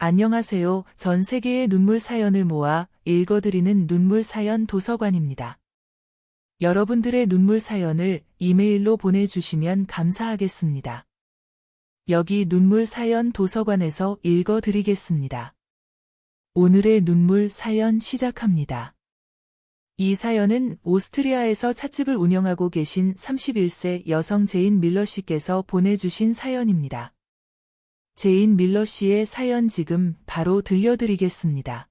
안녕하세요. 전 세계의 눈물 사연을 모아 읽어드리는 눈물 사연 도서관입니다. 여러분들의 눈물 사연을 이메일로 보내주시면 감사하겠습니다. 여기 눈물 사연 도서관에서 읽어드리겠습니다. 오늘의 눈물 사연 시작합니다. 이 사연은 오스트리아에서 찻집을 운영하고 계신 31세 여성 제인 밀러 씨께서 보내주신 사연입니다. 제인 밀러 씨의 사연 지금 바로 들려드리겠습니다.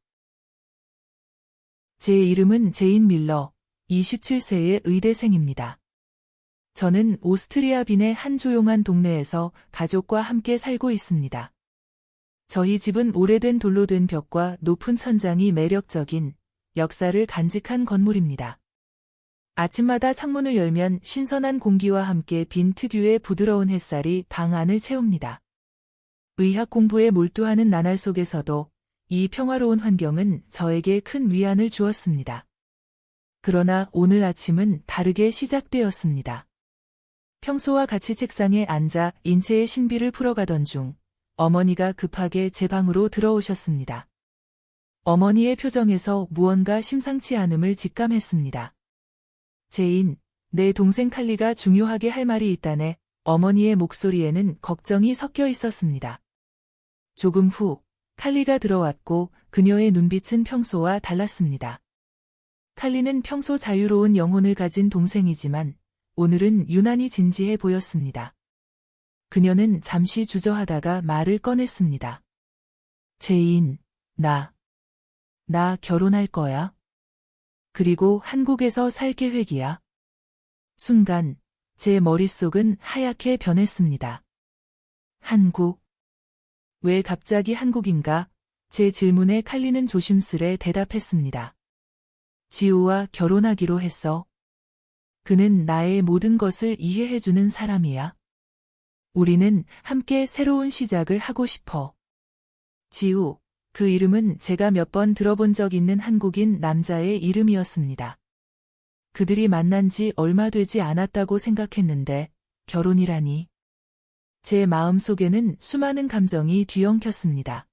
제 이름은 제인 밀러, 27세의 의대생입니다. 저는 오스트리아 빈의 한 조용한 동네에서 가족과 함께 살고 있습니다. 저희 집은 오래된 돌로 된 벽과 높은 천장이 매력적인 역사를 간직한 건물입니다. 아침마다 창문을 열면 신선한 공기와 함께 빈 특유의 부드러운 햇살이 방 안을 채웁니다. 의학 공부에 몰두하는 나날 속에서도 이 평화로운 환경은 저에게 큰 위안을 주었습니다. 그러나 오늘 아침은 다르게 시작되었습니다. 평소와 같이 책상에 앉아 인체의 신비를 풀어가던 중 어머니가 급하게 제 방으로 들어오셨습니다. 어머니의 표정에서 무언가 심상치 않음을 직감했습니다. 제인, 내 동생 칼리가 중요하게 할 말이 있다네. 어머니의 목소리에는 걱정이 섞여 있었습니다. 조금 후 칼리가 들어왔고 그녀의 눈빛은 평소와 달랐습니다. 칼리는 평소 자유로운 영혼을 가진 동생이지만 오늘은 유난히 진지해 보였습니다. 그녀는 잠시 주저하다가 말을 꺼냈습니다. 제인, 나 결혼할 거야. 그리고 한국에서 살 계획이야. 순간 제 머릿속은 하얗게 변했습니다. 한국? 왜 갑자기 한국인가? 제 질문에 칼리는 조심스레 대답했습니다. 지우와 결혼하기로 했어. 그는 나의 모든 것을 이해해주는 사람이야. 우리는 함께 새로운 시작을 하고 싶어. 지우, 그 이름은 제가 몇 번 들어본 적 있는 한국인 남자의 이름이었습니다. 그들이 만난 지 얼마 되지 않았다고 생각했는데 결혼이라니. 제 마음속에는 수많은 감정이 뒤엉켰습니다.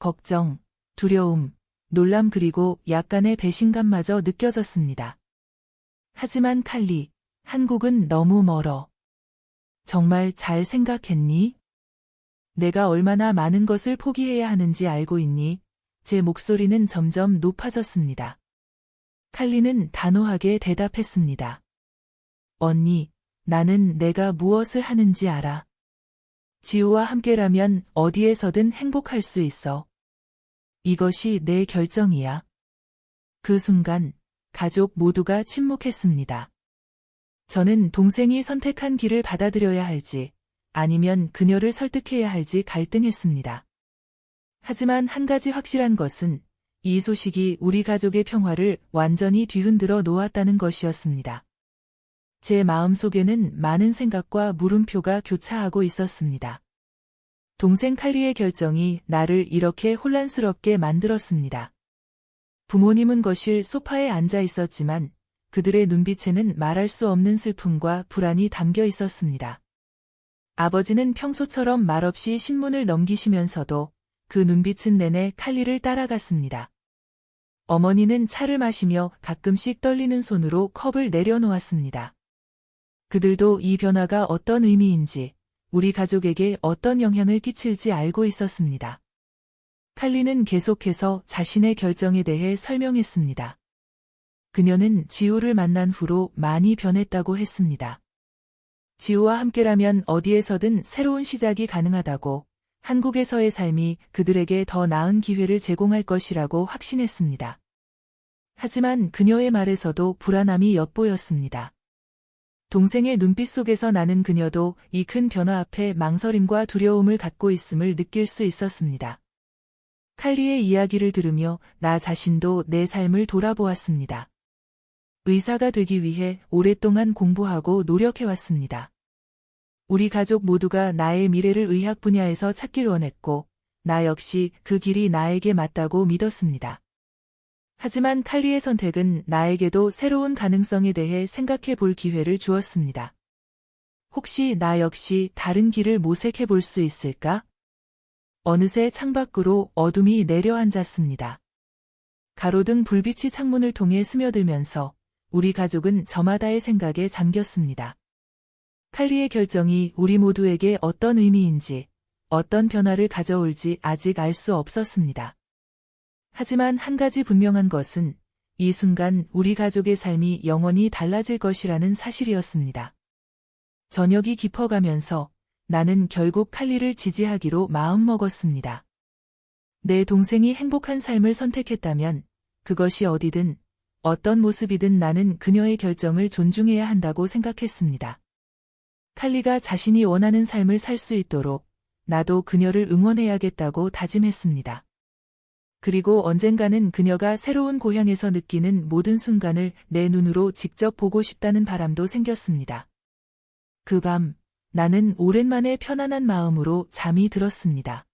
걱정, 두려움, 놀람 그리고 약간의 배신감마저 느껴졌습니다. 하지만 칼리, 한국은 너무 멀어. 정말 잘 생각했니? 내가 얼마나 많은 것을 포기해야 하는지 알고 있니? 제 목소리는 점점 높아졌습니다. 칼리는 단호하게 대답했습니다. 언니, 나는 내가 무엇을 하는지 알아. 지우와 함께라면 어디에서든 행복할 수 있어. 이것이 내 결정이야. 그 순간 가족 모두가 침묵했습니다. 저는 동생이 선택한 길을 받아들여야 할지 아니면 그녀를 설득해야 할지 갈등했습니다. 하지만 한 가지 확실한 것은 이 소식이 우리 가족의 평화를 완전히 뒤흔들어 놓았다는 것이었습니다. 제 마음속에는 많은 생각과 물음표가 교차하고 있었습니다. 동생 칼리의 결정이 나를 이렇게 혼란스럽게 만들었습니다. 부모님은 거실 소파에 앉아 있었지만 그들의 눈빛에는 말할 수 없는 슬픔과 불안이 담겨 있었습니다. 아버지는 평소처럼 말없이 신문을 넘기시면서도 그 눈빛은 내내 칼리를 따라갔습니다. 어머니는 차를 마시며 가끔씩 떨리는 손으로 컵을 내려놓았습니다. 그들도 이 변화가 어떤 의미인지, 우리 가족에게 어떤 영향을 끼칠지 알고 있었습니다. 칼리는 계속해서 자신의 결정에 대해 설명했습니다. 그녀는 지우를 만난 후로 많이 변했다고 했습니다. 지우와 함께라면 어디에서든 새로운 시작이 가능하다고, 한국에서의 삶이 그들에게 더 나은 기회를 제공할 것이라고 확신했습니다. 하지만 그녀의 말에서도 불안함이 엿보였습니다. 동생의 눈빛 속에서 나는 그녀도 이 큰 변화 앞에 망설임과 두려움을 갖고 있음을 느낄 수 있었습니다. 칼리의 이야기를 들으며 나 자신도 내 삶을 돌아보았습니다. 의사가 되기 위해 오랫동안 공부하고 노력해왔습니다. 우리 가족 모두가 나의 미래를 의학 분야에서 찾길 원했고, 나 역시 그 길이 나에게 맞다고 믿었습니다. 하지만 칼리의 선택은 나에게도 새로운 가능성에 대해 생각해 볼 기회를 주었습니다. 혹시 나 역시 다른 길을 모색해 볼 수 있을까? 어느새 창밖으로 어둠이 내려앉았습니다. 가로등 불빛이 창문을 통해 스며들면서 우리 가족은 저마다의 생각에 잠겼습니다. 칼리의 결정이 우리 모두에게 어떤 의미인지, 어떤 변화를 가져올지 아직 알 수 없었습니다. 하지만 한 가지 분명한 것은 이 순간 우리 가족의 삶이 영원히 달라질 것이라는 사실이었습니다. 저녁이 깊어가면서 나는 결국 칼리를 지지하기로 마음먹었습니다. 내 동생이 행복한 삶을 선택했다면 그것이 어디든 어떤 모습이든 나는 그녀의 결정을 존중해야 한다고 생각했습니다. 칼리가 자신이 원하는 삶을 살 수 있도록 나도 그녀를 응원해야겠다고 다짐했습니다. 그리고 언젠가는 그녀가 새로운 고향에서 느끼는 모든 순간을 내 눈으로 직접 보고 싶다는 바람도 생겼습니다. 그 밤, 나는 오랜만에 편안한 마음으로 잠이 들었습니다.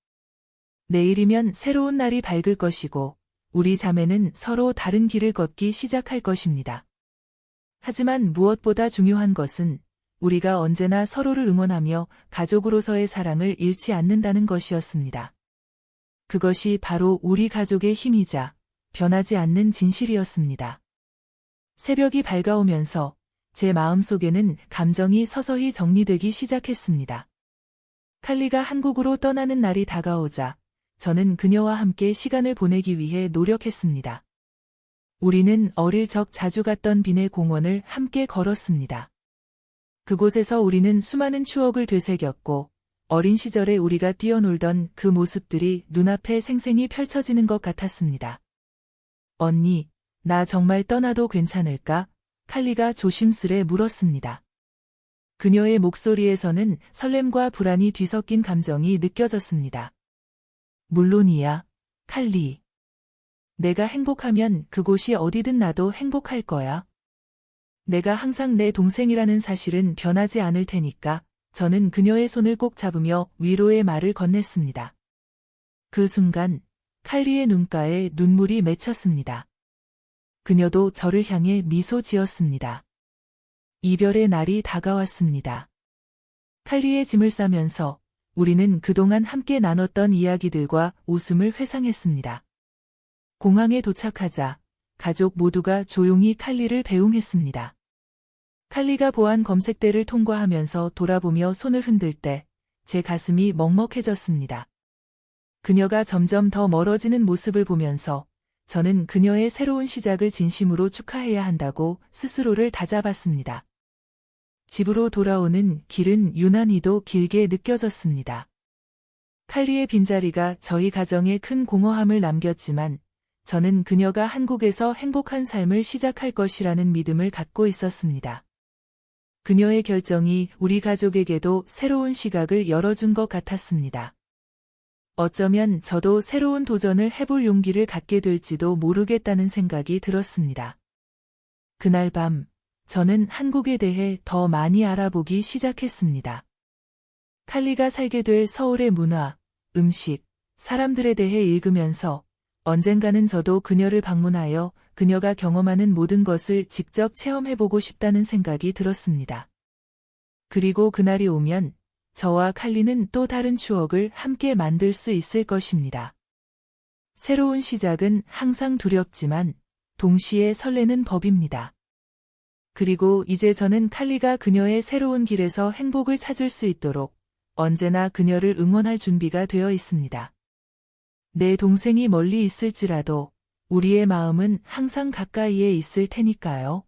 내일이면 새로운 날이 밝을 것이고, 우리 자매는 서로 다른 길을 걷기 시작할 것입니다. 하지만 무엇보다 중요한 것은 우리가 언제나 서로를 응원하며 가족으로서의 사랑을 잃지 않는다는 것이었습니다. 그것이 바로 우리 가족의 힘이자 변하지 않는 진실이었습니다. 새벽이 밝아오면서 제 마음속에는 감정이 서서히 정리되기 시작했습니다. 칼리가 한국으로 떠나는 날이 다가오자 저는 그녀와 함께 시간을 보내기 위해 노력했습니다. 우리는 어릴 적 자주 갔던 빈의 공원을 함께 걸었습니다. 그곳에서 우리는 수많은 추억을 되새겼고 어린 시절에 우리가 뛰어놀던 그 모습들이 눈앞에 생생히 펼쳐지는 것 같았습니다. 언니, 나 정말 떠나도 괜찮을까? 칼리가 조심스레 물었습니다. 그녀의 목소리에서는 설렘과 불안이 뒤섞인 감정이 느껴졌습니다. 물론이야, 칼리. 내가 행복하면 그곳이 어디든 나도 행복할 거야. 내가 항상 내 동생이라는 사실은 변하지 않을 테니까. 저는 그녀의 손을 꼭 잡으며 위로의 말을 건넸습니다. 그 순간 칼리의 눈가에 눈물이 맺혔습니다. 그녀도 저를 향해 미소 지었습니다. 이별의 날이 다가왔습니다. 칼리의 짐을 싸면서 우리는 그동안 함께 나눴던 이야기들과 웃음을 회상했습니다. 공항에 도착하자 가족 모두가 조용히 칼리를 배웅했습니다. 칼리가 보안 검색대를 통과하면서 돌아보며 손을 흔들 때 제 가슴이 먹먹해졌습니다. 그녀가 점점 더 멀어지는 모습을 보면서 저는 그녀의 새로운 시작을 진심으로 축하해야 한다고 스스로를 다잡았습니다. 집으로 돌아오는 길은 유난히도 길게 느껴졌습니다. 칼리의 빈자리가 저희 가정에 큰 공허함을 남겼지만 저는 그녀가 한국에서 행복한 삶을 시작할 것이라는 믿음을 갖고 있었습니다. 그녀의 결정이 우리 가족에게도 새로운 시각을 열어준 것 같았습니다. 어쩌면 저도 새로운 도전을 해볼 용기를 갖게 될지도 모르겠다는 생각이 들었습니다. 그날 밤, 저는 한국에 대해 더 많이 알아보기 시작했습니다. 칼리가 살게 될 서울의 문화, 음식, 사람들에 대해 읽으면서 언젠가는 저도 그녀를 방문하여 그녀가 경험하는 모든 것을 직접 체험해보고 싶다는 생각이 들었습니다. 그리고 그날이 오면 저와 칼리는 또 다른 추억을 함께 만들 수 있을 것입니다. 새로운 시작은 항상 두렵지만 동시에 설레는 법입니다. 그리고 이제 저는 칼리가 그녀의 새로운 길에서 행복을 찾을 수 있도록 언제나 그녀를 응원할 준비가 되어 있습니다. 내 동생이 멀리 있을지라도 우리의 마음은 항상 가까이에 있을 테니까요.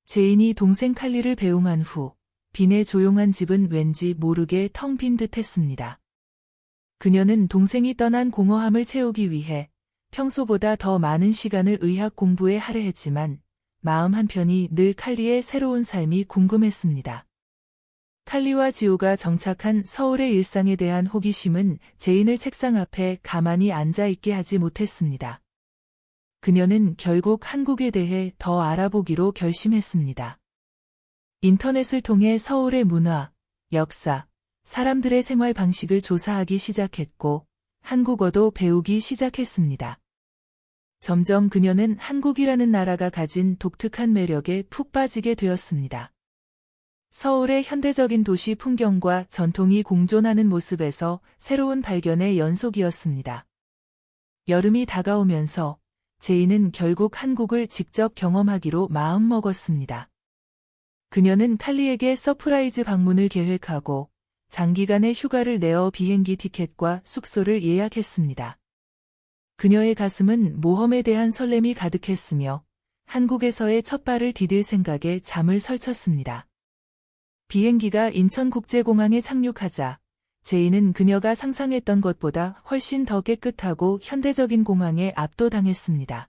제인이 동생 칼리를 배웅한 후 빈의 조용한 집은 왠지 모르게 텅 빈 듯했습니다. 그녀는 동생이 떠난 공허함을 채우기 위해 평소보다 더 많은 시간을 의학 공부에 할애했지만 마음 한편이 늘 칼리의 새로운 삶이 궁금했습니다. 칼리와 지호가 정착한 서울의 일상에 대한 호기심은 제인을 책상 앞에 가만히 앉아 있게 하지 못했습니다. 그녀는 결국 한국에 대해 더 알아보기로 결심했습니다. 인터넷을 통해 서울의 문화, 역사, 사람들의 생활 방식을 조사하기 시작했고 한국어도 배우기 시작했습니다. 점점 그녀는 한국이라는 나라가 가진 독특한 매력에 푹 빠지게 되었습니다. 서울의 현대적인 도시 풍경과 전통이 공존하는 모습에서 새로운 발견의 연속이었습니다. 여름이 다가오면서 제이는 결국 한국을 직접 경험하기로 마음먹었습니다. 그녀는 칼리에게 서프라이즈 방문을 계획하고 장기간의 휴가를 내어 비행기 티켓과 숙소를 예약했습니다. 그녀의 가슴은 모험에 대한 설렘이 가득했으며 한국에서의 첫 발을 디딜 생각에 잠을 설쳤습니다. 비행기가 인천국제공항에 착륙하자 제이는 그녀가 상상했던 것보다 훨씬 더 깨끗하고 현대적인 공항에 압도당했습니다.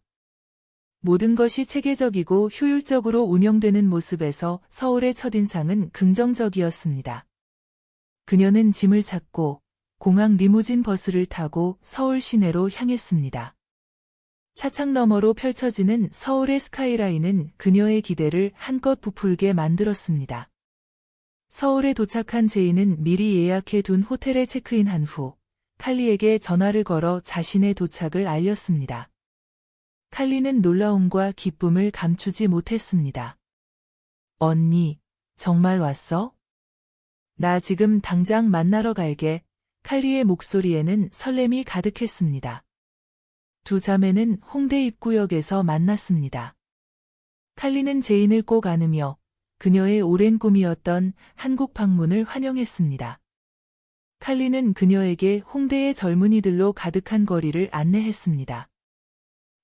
모든 것이 체계적이고 효율적으로 운영되는 모습에서 서울의 첫인상은 긍정적이었습니다. 그녀는 짐을 찾고 공항 리무진 버스를 타고 서울 시내로 향했습니다. 차창 너머로 펼쳐지는 서울의 스카이라인은 그녀의 기대를 한껏 부풀게 만들었습니다. 서울에 도착한 제이는 미리 예약해 둔 호텔에 체크인한 후 칼리에게 전화를 걸어 자신의 도착을 알렸습니다. 칼리는 놀라움과 기쁨을 감추지 못했습니다. 언니, 정말 왔어? 나 지금 당장 만나러 갈게. 칼리의 목소리에는 설렘이 가득했습니다. 두 자매는 홍대 입구역에서 만났습니다. 칼리는 제인을 꼭 안으며 그녀의 오랜 꿈이었던 한국 방문을 환영했습니다. 칼리는 그녀에게 홍대의 젊은이들로 가득한 거리를 안내했습니다.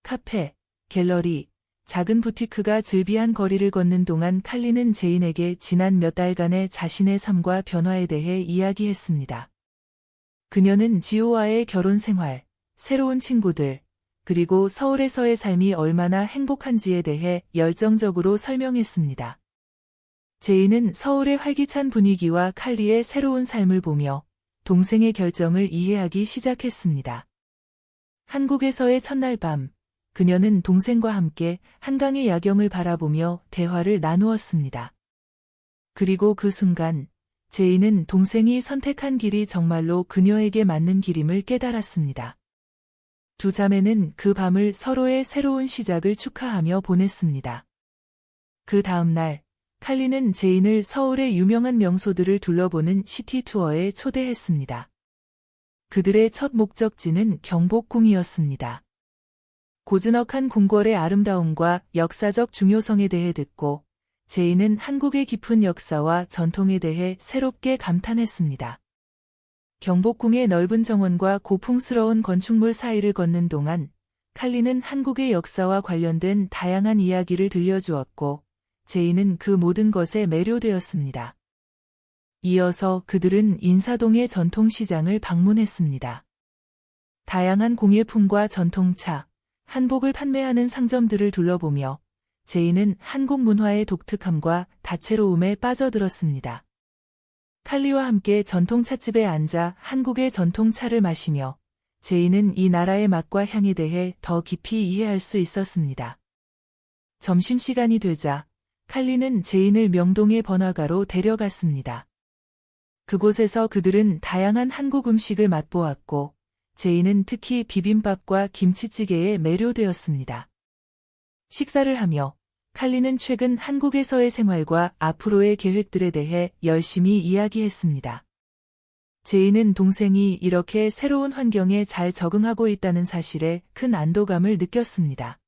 카페, 갤러리, 작은 부티크가 즐비한 거리를 걷는 동안 칼리는 제인에게 지난 몇 달간의 자신의 삶과 변화에 대해 이야기했습니다. 그녀는 지호와의 결혼 생활, 새로운 친구들, 그리고 서울에서의 삶이 얼마나 행복한지에 대해 열정적으로 설명했습니다. 제이는 서울의 활기찬 분위기와 칼리의 새로운 삶을 보며 동생의 결정을 이해하기 시작했습니다. 한국에서의 첫날 밤, 그녀는 동생과 함께 한강의 야경을 바라보며 대화를 나누었습니다. 그리고 그 순간, 제이는 동생이 선택한 길이 정말로 그녀에게 맞는 길임을 깨달았습니다. 두 자매는 그 밤을 서로의 새로운 시작을 축하하며 보냈습니다. 그 다음 날, 칼리는 제인을 서울의 유명한 명소들을 둘러보는 시티 투어에 초대했습니다. 그들의 첫 목적지는 경복궁이었습니다. 고즈넉한 궁궐의 아름다움과 역사적 중요성에 대해 듣고 제인은 한국의 깊은 역사와 전통에 대해 새롭게 감탄했습니다. 경복궁의 넓은 정원과 고풍스러운 건축물 사이를 걷는 동안 칼리는 한국의 역사와 관련된 다양한 이야기를 들려주었고 제인은 그 모든 것에 매료되었습니다. 이어서 그들은 인사동의 전통시장을 방문했습니다. 다양한 공예품과 전통차, 한복을 판매하는 상점들을 둘러보며 제이는 한국 문화의 독특함과 다채로움에 빠져들었습니다. 칼리와 함께 전통찻집에 앉아 한국의 전통차를 마시며 제이는 이 나라의 맛과 향에 대해 더 깊이 이해할 수 있었습니다. 점심시간이 되자 칼리는 제인을 명동의 번화가로 데려갔습니다. 그곳에서 그들은 다양한 한국 음식을 맛보았고 제인은 특히 비빔밥과 김치찌개에 매료되었습니다. 식사를 하며 칼리는 최근 한국에서의 생활과 앞으로의 계획들에 대해 열심히 이야기했습니다. 제인은 동생이 이렇게 새로운 환경에 잘 적응하고 있다는 사실에 큰 안도감을 느꼈습니다.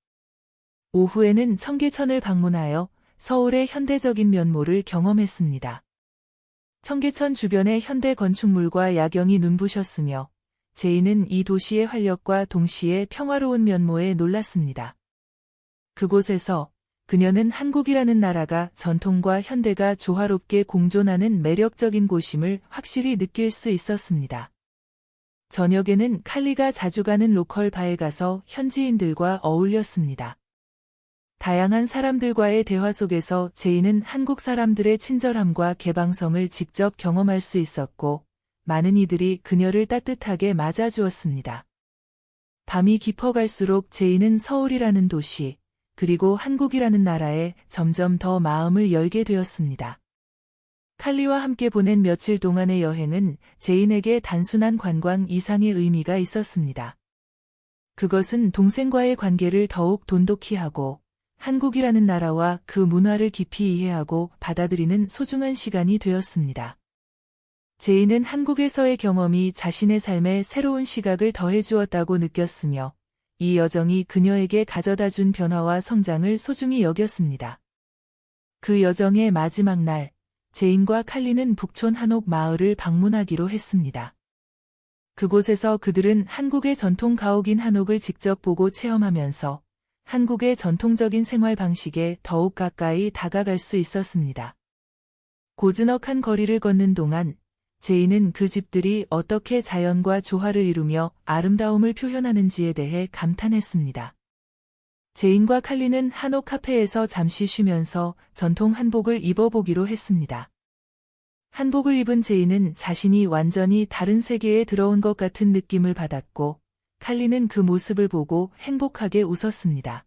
오후에는 청계천을 방문하여 서울의 현대적인 면모를 경험했습니다. 청계천 주변의 현대 건축물과 야경이 눈부셨으며 제인은 이 도시의 활력과 동시에 평화로운 면모에 놀랐습니다. 그곳에서 그녀는 한국이라는 나라가 전통과 현대가 조화롭게 공존하는 매력적인 곳임을 확실히 느낄 수 있었습니다. 저녁에는 칼리가 자주 가는 로컬 바에 가서 현지인들과 어울렸습니다. 다양한 사람들과의 대화 속에서 제이는 한국 사람들의 친절함과 개방성을 직접 경험할 수 있었고 많은 이들이 그녀를 따뜻하게 맞아주었습니다. 밤이 깊어갈수록 제이는 서울이라는 도시, 그리고 한국이라는 나라에 점점 더 마음을 열게 되었습니다. 칼리와 함께 보낸 며칠 동안의 여행은 제인에게 단순한 관광 이상의 의미가 있었습니다. 그것은 동생과의 관계를 더욱 돈독히 하고 한국이라는 나라와 그 문화를 깊이 이해하고 받아들이는 소중한 시간이 되었습니다. 제인은 한국에서의 경험이 자신의 삶에 새로운 시각을 더해주었다고 느꼈으며 이 여정이 그녀에게 가져다준 변화와 성장을 소중히 여겼습니다. 그 여정의 마지막 날, 제인과 칼리는 북촌 한옥 마을을 방문하기로 했습니다. 그곳에서 그들은 한국의 전통 가옥인 한옥을 직접 보고 체험하면서 한국의 전통적인 생활 방식에 더욱 가까이 다가갈 수 있었습니다. 고즈넉한 거리를 걷는 동안 제인은 그 집들이 어떻게 자연과 조화를 이루며 아름다움을 표현하는지에 대해 감탄했습니다. 제인과 칼리는 한옥 카페에서 잠시 쉬면서 전통 한복을 입어보기로 했습니다. 한복을 입은 제인은 자신이 완전히 다른 세계에 들어온 것 같은 느낌을 받았고, 칼리는 그 모습을 보고 행복하게 웃었습니다.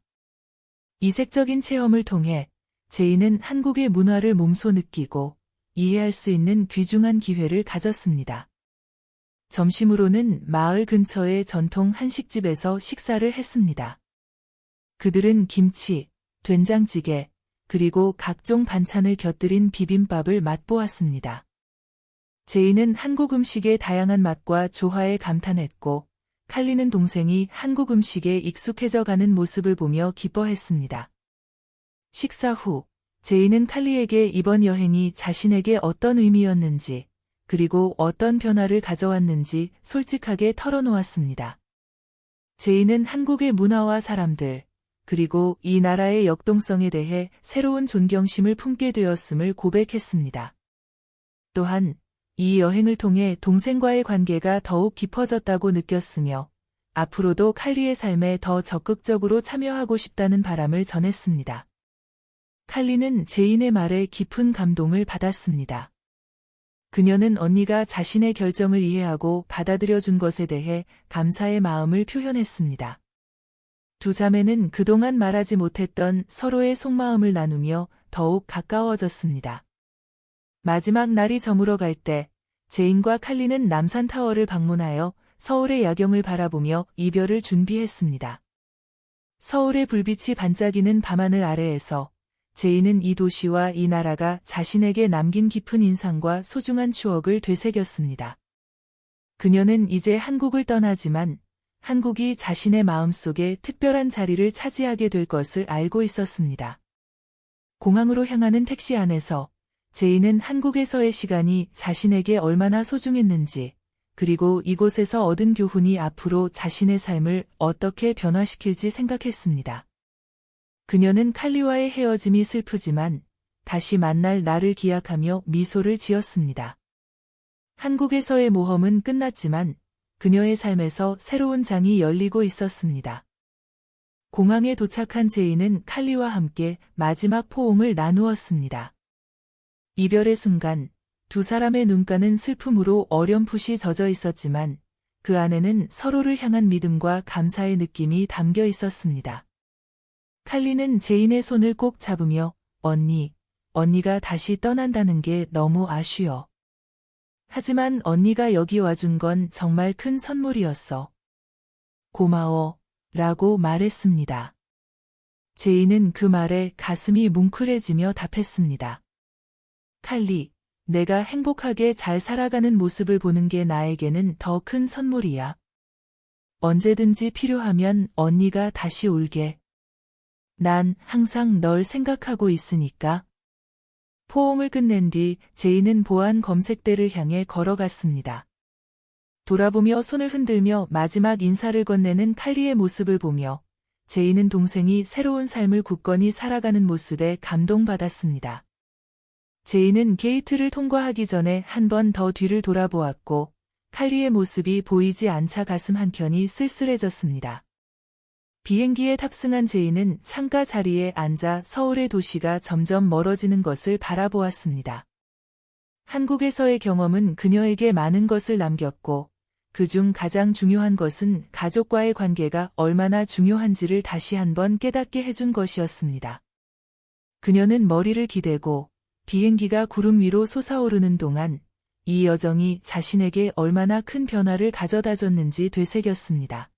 이색적인 체험을 통해 제인은 한국의 문화를 몸소 느끼고 이해할 수 있는 귀중한 기회를 가졌습니다. 점심으로는 마을 근처의 전통 한식집에서 식사를 했습니다. 그들은 김치, 된장찌개, 그리고 각종 반찬을 곁들인 비빔밥을 맛보았습니다. 제인은 한국 음식의 다양한 맛과 조화에 감탄했고, 칼리는 동생이 한국 음식에 익숙해져 가는 모습을 보며 기뻐했습니다. 식사 후, 제인은 칼리에게 이번 여행이 자신에게 어떤 의미였는지, 그리고 어떤 변화를 가져왔는지 솔직하게 털어놓았습니다. 제인은 한국의 문화와 사람들, 그리고 이 나라의 역동성에 대해 새로운 존경심을 품게 되었음을 고백했습니다. 또한 이 여행을 통해 동생과의 관계가 더욱 깊어졌다고 느꼈으며 앞으로도 칼리의 삶에 더 적극적으로 참여하고 싶다는 바람을 전했습니다. 칼리는 제인의 말에 깊은 감동을 받았습니다. 그녀는 언니가 자신의 결정을 이해하고 받아들여준 것에 대해 감사의 마음을 표현했습니다. 두 자매는 그동안 말하지 못했던 서로의 속마음을 나누며 더욱 가까워졌습니다. 마지막 날이 저물어 갈 때 제인과 칼리는 남산타워를 방문하여 서울의 야경을 바라보며 이별을 준비했습니다. 서울의 불빛이 반짝이는 밤하늘 아래에서 제인은 이 도시와 이 나라가 자신에게 남긴 깊은 인상과 소중한 추억을 되새겼습니다. 그녀는 이제 한국을 떠나지만 한국이 자신의 마음속에 특별한 자리를 차지하게 될 것을 알고 있었습니다. 공항으로 향하는 택시 안에서 제인은 한국에서의 시간이 자신에게 얼마나 소중했는지, 그리고 이곳에서 얻은 교훈이 앞으로 자신의 삶을 어떻게 변화시킬지 생각했습니다. 그녀는 칼리와의 헤어짐이 슬프지만 다시 만날 날을 기약하며 미소를 지었습니다. 한국에서의 모험은 끝났지만 그녀의 삶에서 새로운 장이 열리고 있었습니다. 공항에 도착한 제인은 칼리와 함께 마지막 포옹을 나누었습니다. 이별의 순간 두 사람의 눈가는 슬픔으로 어렴풋이 젖어 있었지만 그 안에는 서로를 향한 믿음과 감사의 느낌이 담겨 있었습니다. 칼리는 제인의 손을 꼭 잡으며 언니가 다시 떠난다는 게 너무 아쉬워. 하지만 언니가 여기 와준 건 정말 큰 선물이었어. 고마워, 라고 말했습니다. 제인은 그 말에 가슴이 뭉클해지며 답했습니다. 칼리, 내가 행복하게 잘 살아가는 모습을 보는 게 나에게는 더 큰 선물이야. 언제든지 필요하면 언니가 다시 올게. 난 항상 널 생각하고 있으니까. 포옹을 끝낸 뒤 제인은 보안 검색대를 향해 걸어갔습니다. 돌아보며 손을 흔들며 마지막 인사를 건네는 칼리의 모습을 보며 제인은 동생이 새로운 삶을 굳건히 살아가는 모습에 감동받았습니다. 제인은 게이트를 통과하기 전에 한 번 더 뒤를 돌아보았고 칼리의 모습이 보이지 않자 가슴 한켠이 쓸쓸해졌습니다. 비행기에 탑승한 제인은 창가 자리에 앉아 서울의 도시가 점점 멀어지는 것을 바라보았습니다. 한국에서의 경험은 그녀에게 많은 것을 남겼고 그중 가장 중요한 것은 가족과의 관계가 얼마나 중요한지를 다시 한번 깨닫게 해준 것이었습니다. 그녀는 머리를 기대고 비행기가 구름 위로 솟아오르는 동안 이 여정이 자신에게 얼마나 큰 변화를 가져다 줬는지 되새겼습니다.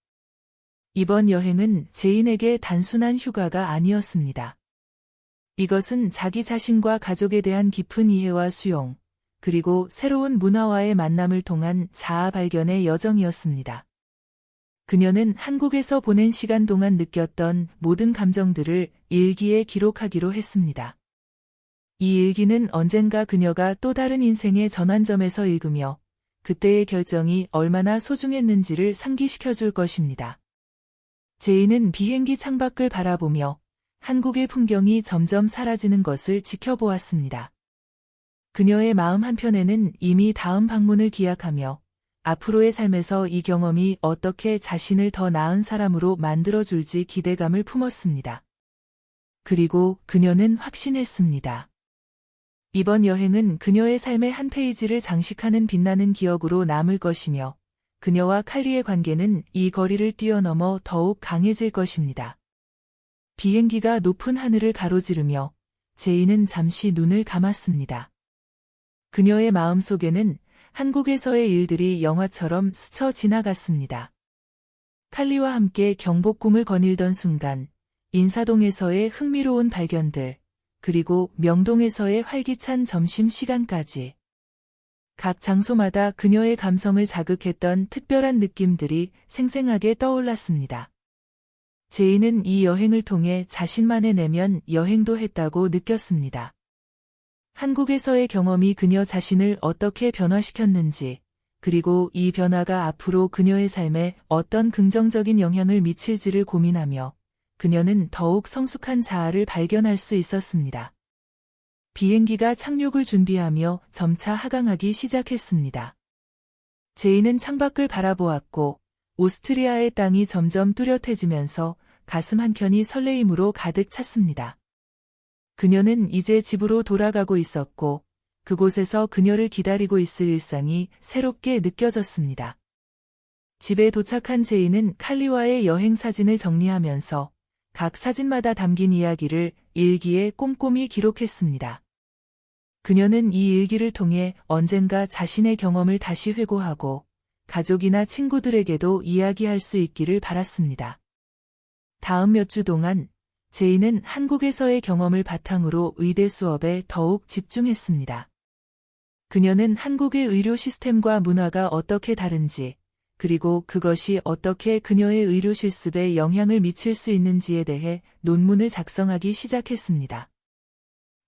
이번 여행은 제인에게 단순한 휴가가 아니었습니다. 이것은 자기 자신과 가족에 대한 깊은 이해와 수용, 그리고 새로운 문화와의 만남을 통한 자아 발견의 여정이었습니다. 그녀는 한국에서 보낸 시간 동안 느꼈던 모든 감정들을 일기에 기록하기로 했습니다. 이 일기는 언젠가 그녀가 또 다른 인생의 전환점에서 읽으며 그때의 결정이 얼마나 소중했는지를 상기시켜줄 것입니다. 제인은 비행기 창밖을 바라보며 한국의 풍경이 점점 사라지는 것을 지켜보았습니다. 그녀의 마음 한편에는 이미 다음 방문을 기약하며 앞으로의 삶에서 이 경험이 어떻게 자신을 더 나은 사람으로 만들어줄지 기대감을 품었습니다. 그리고 그녀는 확신했습니다. 이번 여행은 그녀의 삶의 한 페이지를 장식하는 빛나는 기억으로 남을 것이며 그녀와 칼리의 관계는 이 거리를 뛰어넘어 더욱 강해질 것입니다. 비행기가 높은 하늘을 가로지르며 제인은 잠시 눈을 감았습니다. 그녀의 마음속에는 한국에서의 일들이 영화처럼 스쳐 지나갔습니다. 칼리와 함께 경복궁을 거닐던 순간, 인사동에서의 흥미로운 발견들, 그리고 명동에서의 활기찬 점심시간까지. 각 장소마다 그녀의 감성을 자극했던 특별한 느낌들이 생생하게 떠올랐습니다. 제인은 이 여행을 통해 자신만의 내면 여행도 했다고 느꼈습니다. 한국에서의 경험이 그녀 자신을 어떻게 변화시켰는지, 그리고 이 변화가 앞으로 그녀의 삶에 어떤 긍정적인 영향을 미칠지를 고민하며 그녀는 더욱 성숙한 자아를 발견할 수 있었습니다. 비행기가 착륙을 준비하며 점차 하강하기 시작했습니다. 제인은 창밖을 바라보았고 오스트리아의 땅이 점점 뚜렷해지면서 가슴 한켠이 설레임으로 가득 찼습니다. 그녀는 이제 집으로 돌아가고 있었고 그곳에서 그녀를 기다리고 있을 일상이 새롭게 느껴졌습니다. 집에 도착한 제인은 칼리와의 여행 사진을 정리하면서 각 사진마다 담긴 이야기를 일기에 꼼꼼히 기록했습니다. 그녀는 이 일기를 통해 언젠가 자신의 경험을 다시 회고하고 가족이나 친구들에게도 이야기할 수 있기를 바랐습니다. 다음 몇 주 동안 제인은 한국에서의 경험을 바탕으로 의대 수업에 더욱 집중했습니다. 그녀는 한국의 의료 시스템과 문화가 어떻게 다른지, 그리고 그것이 어떻게 그녀의 의료 실습에 영향을 미칠 수 있는지에 대해 논문을 작성하기 시작했습니다.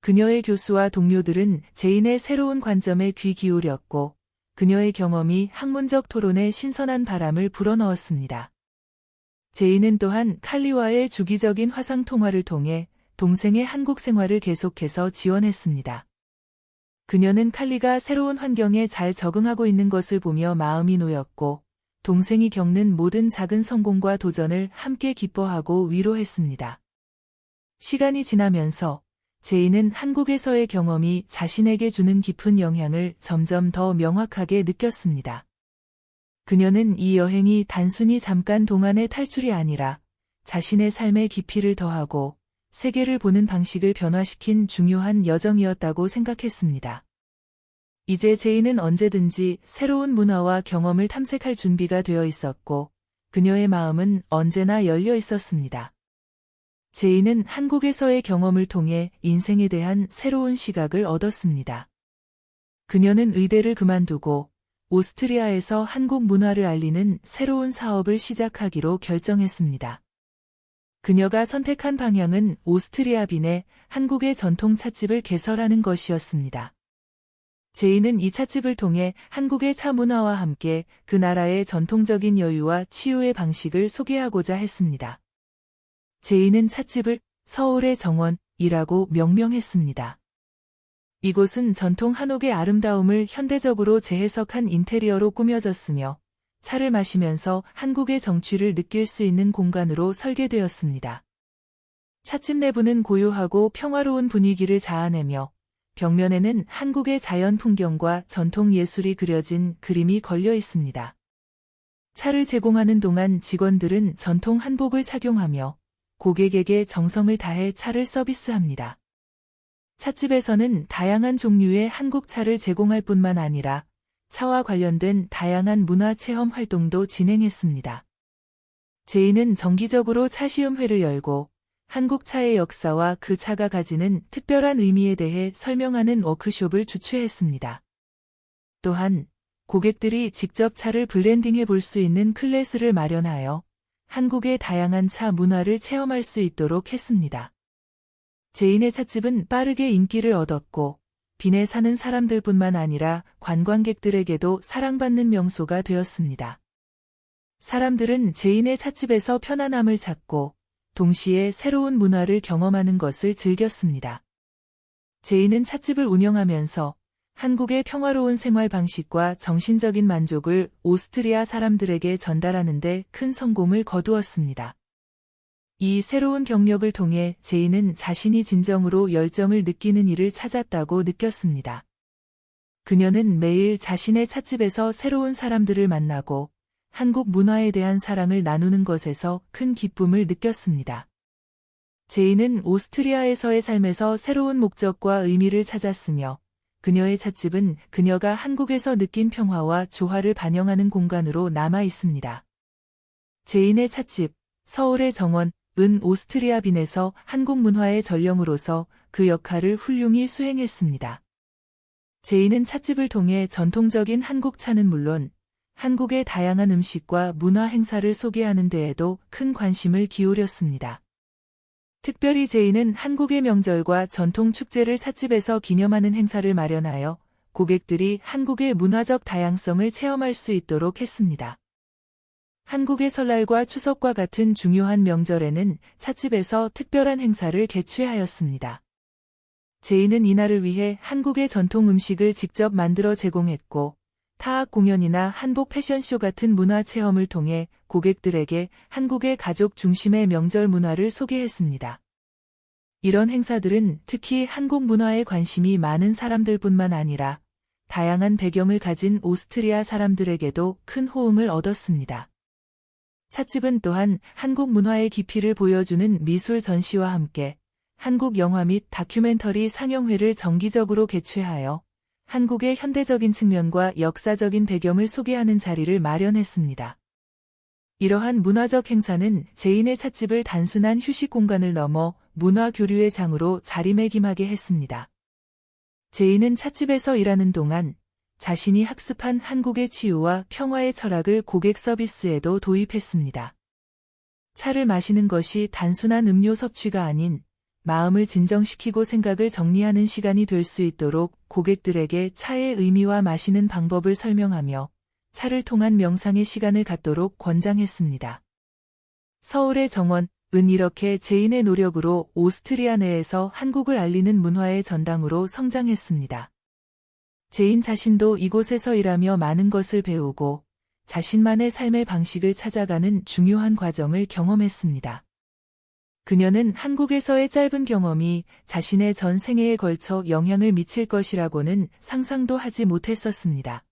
그녀의 교수와 동료들은 제인의 새로운 관점에 귀 기울였고, 그녀의 경험이 학문적 토론에 신선한 바람을 불어넣었습니다. 제인은 또한 칼리와의 주기적인 화상 통화를 통해 동생의 한국 생활을 계속해서 지원했습니다. 그녀는 칼리가 새로운 환경에 잘 적응하고 있는 것을 보며 마음이 놓였고, 동생이 겪는 모든 작은 성공과 도전을 함께 기뻐하고 위로했습니다. 시간이 지나면서 제인은 한국에서의 경험이 자신에게 주는 깊은 영향을 점점 더 명확하게 느꼈습니다. 그녀는 이 여행이 단순히 잠깐 동안의 탈출이 아니라 자신의 삶의 깊이를 더하고 세계를 보는 방식을 변화시킨 중요한 여정이었다고 생각했습니다. 이제 제인은 언제든지 새로운 문화와 경험을 탐색할 준비가 되어 있었고 그녀의 마음은 언제나 열려 있었습니다. 제인은 한국에서의 경험을 통해 인생에 대한 새로운 시각을 얻었습니다. 그녀는 의대를 그만두고 오스트리아에서 한국 문화를 알리는 새로운 사업을 시작하기로 결정했습니다. 그녀가 선택한 방향은 오스트리아 빈에 한국의 전통 찻집을 개설하는 것이었습니다. 제인은 이 찻집을 통해 한국의 차 문화와 함께 그 나라의 전통적인 여유와 치유의 방식을 소개하고자 했습니다. 제인은 찻집을 서울의 정원이라고 명명했습니다. 이곳은 전통 한옥의 아름다움을 현대적으로 재해석한 인테리어로 꾸며졌으며 차를 마시면서 한국의 정취를 느낄 수 있는 공간으로 설계되었습니다. 찻집 내부는 고요하고 평화로운 분위기를 자아내며 벽면에는 한국의 자연 풍경과 전통 예술이 그려진 그림이 걸려 있습니다. 차를 제공하는 동안 직원들은 전통 한복을 착용하며 고객에게 정성을 다해 차를 서비스합니다. 찻집에서는 다양한 종류의 한국 차를 제공할 뿐만 아니라 차와 관련된 다양한 문화 체험 활동도 진행했습니다. 제인은 정기적으로 차 시음회를 열고 한국 차의 역사와 그 차가 가지는 특별한 의미에 대해 설명하는 워크숍을 주최했습니다. 또한 고객들이 직접 차를 블렌딩해 볼 수 있는 클래스를 마련하여 한국의 다양한 차 문화를 체험할 수 있도록 했습니다. 제인의 찻집은 빠르게 인기를 얻었고 빈에 사는 사람들뿐만 아니라 관광객들에게도 사랑받는 명소가 되었습니다. 사람들은 제인의 찻집에서 편안함을 찾고 동시에 새로운 문화를 경험하는 것을 즐겼습니다. 제인은 찻집을 운영하면서 한국의 평화로운 생활 방식과 정신적인 만족을 오스트리아 사람들에게 전달하는 데 큰 성공을 거두었습니다. 이 새로운 경력을 통해 제인은 자신이 진정으로 열정을 느끼는 일을 찾았다고 느꼈습니다. 그녀는 매일 자신의 찻집에서 새로운 사람들을 만나고 한국 문화에 대한 사랑을 나누는 것에서 큰 기쁨을 느꼈습니다. 제인은 오스트리아에서의 삶에서 새로운 목적과 의미를 찾았으며 그녀의 찻집은 그녀가 한국에서 느낀 평화와 조화를 반영하는 공간으로 남아 있습니다. 제인의 찻집, 서울의 정원, 은 오스트리아 빈에서 한국 문화의 전령으로서 그 역할을 훌륭히 수행했습니다. 제인은 찻집을 통해 전통적인 한국 차는 물론 한국의 다양한 음식과 문화 행사를 소개하는 데에도 큰 관심을 기울였습니다. 특별히 제인은 한국의 명절과 전통 축제를 찻집에서 기념하는 행사를 마련하여 고객들이 한국의 문화적 다양성을 체험할 수 있도록 했습니다. 한국의 설날과 추석과 같은 중요한 명절에는 찻집에서 특별한 행사를 개최하였습니다. 제인은 이날을 위해 한국의 전통 음식을 직접 만들어 제공했고 타악 공연이나 한복 패션쇼 같은 문화 체험을 통해 고객들에게 한국의 가족 중심의 명절 문화를 소개했습니다. 이런 행사들은 특히 한국 문화에 관심이 많은 사람들뿐만 아니라 다양한 배경을 가진 오스트리아 사람들에게도 큰 호응을 얻었습니다. 찻집은 또한 한국 문화의 깊이를 보여주는 미술 전시와 함께 한국 영화 및 다큐멘터리 상영회를 정기적으로 개최하여 한국의 현대적인 측면과 역사적인 배경을 소개하는 자리를 마련했습니다. 이러한 문화적 행사는 제인의 찻집을 단순한 휴식 공간을 넘어 문화 교류의 장으로 자리매김하게 했습니다. 제인은 찻집에서 일하는 동안 자신이 학습한 한국의 치유와 평화의 철학을 고객 서비스에도 도입했습니다. 차를 마시는 것이 단순한 음료 섭취가 아닌 마음을 진정시키고 생각을 정리하는 시간이 될 수 있도록 고객들에게 차의 의미와 마시는 방법을 설명하며 차를 통한 명상의 시간을 갖도록 권장했습니다. 서울의 정원, 은 이렇게 제인의 노력으로 오스트리아 내에서 한국을 알리는 문화의 전당으로 성장했습니다. 제인 자신도 이곳에서 일하며 많은 것을 배우고 자신만의 삶의 방식을 찾아가는 중요한 과정을 경험했습니다. 그녀는 한국에서의 짧은 경험이 자신의 전 생애에 걸쳐 영향을 미칠 것이라고는 상상도 하지 못했었습니다.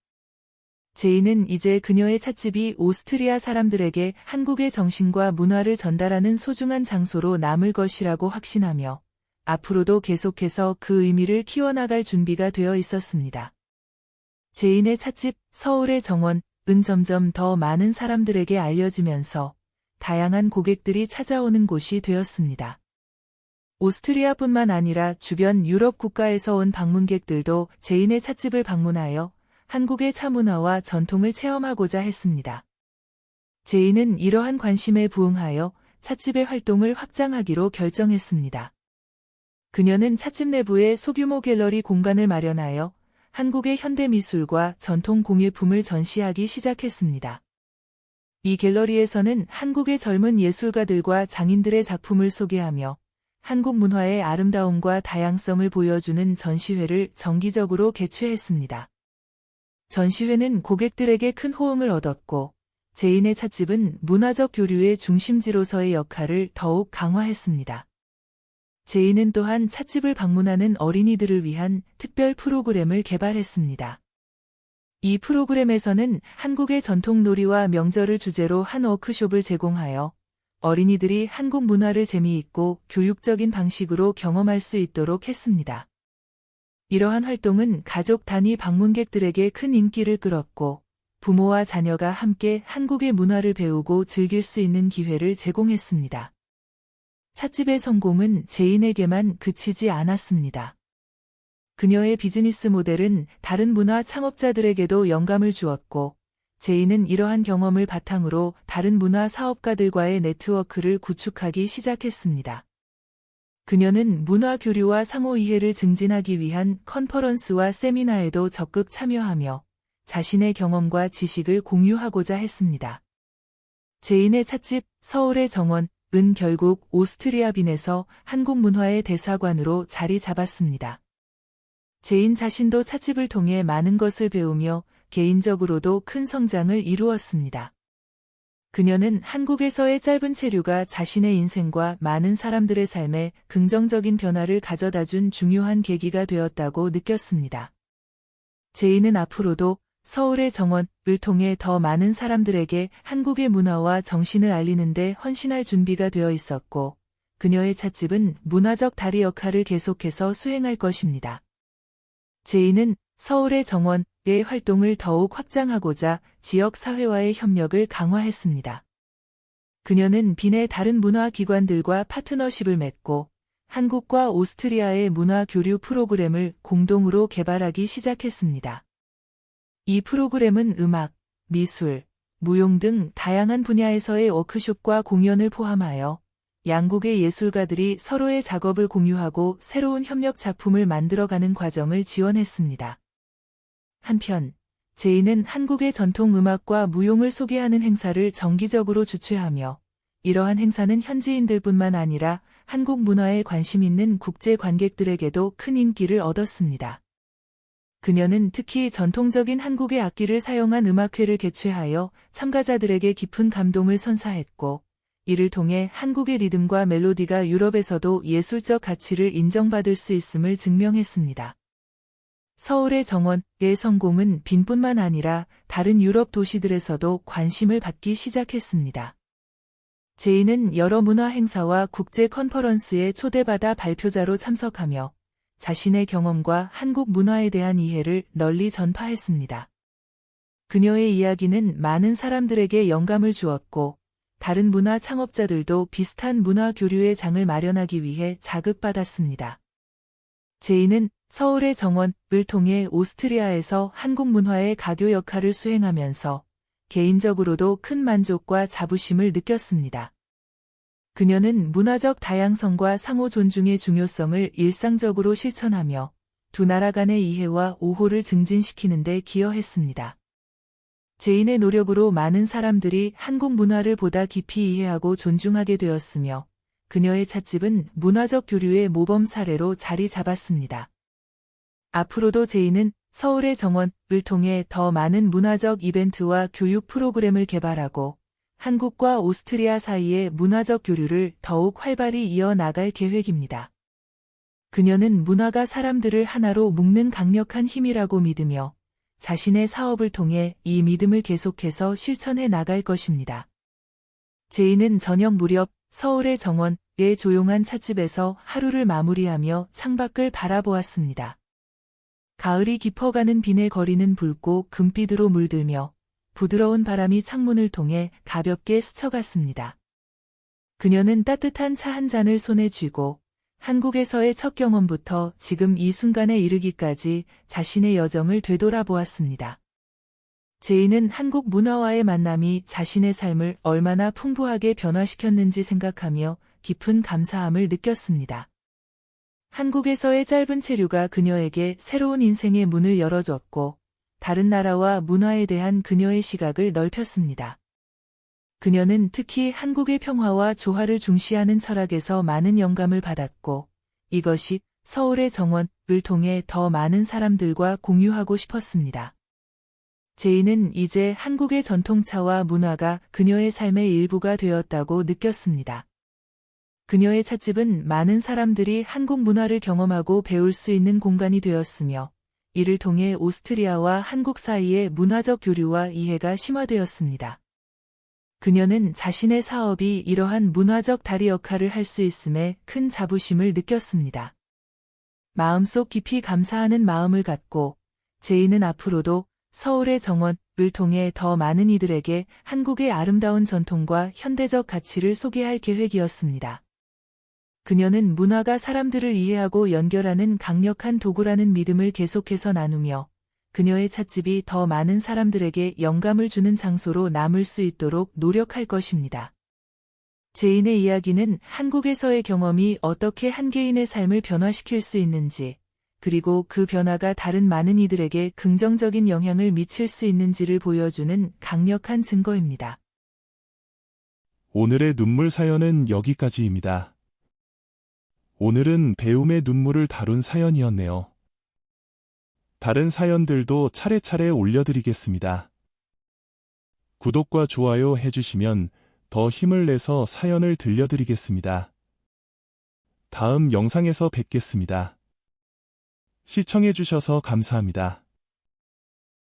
제인은 이제 그녀의 찻집이 오스트리아 사람들에게 한국의 정신과 문화를 전달하는 소중한 장소로 남을 것이라고 확신하며 앞으로도 계속해서 그 의미를 키워나갈 준비가 되어 있었습니다. 제인의 찻집, 서울의 정원, 은 점점 더 많은 사람들에게 알려지면서 다양한 고객들이 찾아오는 곳이 되었습니다. 오스트리아뿐만 아니라 주변 유럽 국가에서 온 방문객들도 제인의 찻집을 방문하여 한국의 차 문화와 전통을 체험하고자 했습니다. 제인은 이러한 관심에 부응하여 찻집의 활동을 확장하기로 결정했습니다. 그녀는 찻집 내부에 소규모 갤러리 공간을 마련하여 한국의 현대미술과 전통 공예품을 전시하기 시작했습니다. 이 갤러리에서는 한국의 젊은 예술가들과 장인들의 작품을 소개하며 한국 문화의 아름다움과 다양성을 보여주는 전시회를 정기적으로 개최했습니다. 전시회는 고객들에게 큰 호응을 얻었고 제인의 찻집은 문화적 교류의 중심지로서의 역할을 더욱 강화했습니다. 제인은 또한 찻집을 방문하는 어린이들을 위한 특별 프로그램을 개발했습니다. 이 프로그램에서는 한국의 전통 놀이와 명절을 주제로 한 워크숍을 제공하여 어린이들이 한국 문화를 재미있고 교육적인 방식으로 경험할 수 있도록 했습니다. 이러한 활동은 가족 단위 방문객들에게 큰 인기를 끌었고 부모와 자녀가 함께 한국의 문화를 배우고 즐길 수 있는 기회를 제공했습니다. 찻집의 성공은 제인에게만 그치지 않았습니다. 그녀의 비즈니스 모델은 다른 문화 창업자들에게도 영감을 주었고, 제인은 이러한 경험을 바탕으로 다른 문화 사업가들과의 네트워크를 구축하기 시작했습니다. 그녀는 문화 교류와 상호 이해를 증진하기 위한 컨퍼런스와 세미나에도 적극 참여하며 자신의 경험과 지식을 공유하고자 했습니다. 제인의 찻집 서울의 정원은 결국 오스트리아 빈에서 한국 문화의 대사관으로 자리 잡았습니다. 제인 자신도 찻집을 통해 많은 것을 배우며 개인적으로도 큰 성장을 이루었습니다. 그녀는 한국에서의 짧은 체류가 자신의 인생과 많은 사람들의 삶에 긍정적인 변화를 가져다준 중요한 계기가 되었다고 느꼈습니다. 제인은 앞으로도 서울의 정원을 통해 더 많은 사람들에게 한국의 문화와 정신을 알리는 데 헌신할 준비가 되어 있었고, 그녀의 찻집은 문화적 다리 역할을 계속해서 수행할 것입니다. 제인은 서울의 정원의 활동을 더욱 확장하고자 지역 사회와의 협력을 강화했습니다. 그녀는 빈의 다른 문화 기관들과 파트너십을 맺고 한국과 오스트리아의 문화 교류 프로그램을 공동으로 개발하기 시작했습니다. 이 프로그램은 음악, 미술, 무용 등 다양한 분야에서의 워크숍과 공연을 포함하여 양국의 예술가들이 서로의 작업을 공유하고 새로운 협력 작품을 만들어가는 과정을 지원했습니다. 한편, 제인은 한국의 전통 음악과 무용을 소개하는 행사를 정기적으로 주최하며, 이러한 행사는 현지인들뿐만 아니라 한국 문화에 관심 있는 국제 관객들에게도 큰 인기를 얻었습니다. 그녀는 특히 전통적인 한국의 악기를 사용한 음악회를 개최하여 참가자들에게 깊은 감동을 선사했고, 이를 통해 한국의 리듬과 멜로디가 유럽에서도 예술적 가치를 인정받을 수 있음을 증명했습니다. 서울의 정원의 성공은 빈뿐만 아니라 다른 유럽 도시들에서도 관심을 받기 시작했습니다. 제인은 여러 문화 행사와 국제 컨퍼런스에 초대받아 발표자로 참석하며 자신의 경험과 한국 문화에 대한 이해를 널리 전파했습니다. 그녀의 이야기는 많은 사람들에게 영감을 주었고, 다른 문화 창업자들도 비슷한 문화 교류의 장을 마련하기 위해 자극받았습니다. 제인은 서울의 정원을 통해 오스트리아에서 한국 문화의 가교 역할을 수행하면서 개인적으로도 큰 만족과 자부심을 느꼈습니다. 그녀는 문화적 다양성과 상호 존중의 중요성을 일상적으로 실천하며 두 나라 간의 이해와 우호를 증진시키는 데 기여했습니다. 제인의 노력으로 많은 사람들이 한국 문화를 보다 깊이 이해하고 존중하게 되었으며, 그녀의 찻집은 문화적 교류의 모범 사례로 자리 잡았습니다. 앞으로도 제인은 서울의 정원을 통해 더 많은 문화적 이벤트와 교육 프로그램을 개발하고 한국과 오스트리아 사이의 문화적 교류를 더욱 활발히 이어나갈 계획입니다. 그녀는 문화가 사람들을 하나로 묶는 강력한 힘이라고 믿으며 자신의 사업을 통해 이 믿음을 계속해서 실천해 나갈 것입니다. 제인은 저녁 무렵 서울의 정원의 조용한 찻집에서 하루를 마무리하며 창밖을 바라보았습니다. 가을이 깊어가는 빈의 거리는 붉고 금빛으로 물들며 부드러운 바람이 창문을 통해 가볍게 스쳐갔습니다. 그녀는 따뜻한 차 한 잔을 손에 쥐고 한국에서의 첫 경험부터 지금 이 순간에 이르기까지 자신의 여정을 되돌아보았습니다. 제인은 한국 문화와의 만남이 자신의 삶을 얼마나 풍부하게 변화시켰는지 생각하며 깊은 감사함을 느꼈습니다. 한국에서의 짧은 체류가 그녀에게 새로운 인생의 문을 열어줬고, 다른 나라와 문화에 대한 그녀의 시각을 넓혔습니다. 그녀는 특히 한국의 평화와 조화를 중시하는 철학에서 많은 영감을 받았고, 이것이 서울의 정원을 통해 더 많은 사람들과 공유하고 싶었습니다. 제인은 이제 한국의 전통차와 문화가 그녀의 삶의 일부가 되었다고 느꼈습니다. 그녀의 찻집은 많은 사람들이 한국 문화를 경험하고 배울 수 있는 공간이 되었으며, 이를 통해 오스트리아와 한국 사이의 문화적 교류와 이해가 심화되었습니다. 그녀는 자신의 사업이 이러한 문화적 다리 역할을 할 수 있음에 큰 자부심을 느꼈습니다. 마음속 깊이 감사하는 마음을 갖고 제인은 앞으로도 서울의 정원을 통해 더 많은 이들에게 한국의 아름다운 전통과 현대적 가치를 소개할 계획이었습니다. 그녀는 문화가 사람들을 이해하고 연결하는 강력한 도구라는 믿음을 계속해서 나누며 그녀의 찻집이 더 많은 사람들에게 영감을 주는 장소로 남을 수 있도록 노력할 것입니다. 제인의 이야기는 한국에서의 경험이 어떻게 한 개인의 삶을 변화시킬 수 있는지, 그리고 그 변화가 다른 많은 이들에게 긍정적인 영향을 미칠 수 있는지를 보여주는 강력한 증거입니다. 오늘의 눈물 사연은 여기까지입니다. 오늘은 배움의 눈물을 다룬 사연이었네요. 다른 사연들도 차례차례 올려드리겠습니다. 구독과 좋아요 해주시면 더 힘을 내서 사연을 들려드리겠습니다. 다음 영상에서 뵙겠습니다. 시청해주셔서 감사합니다.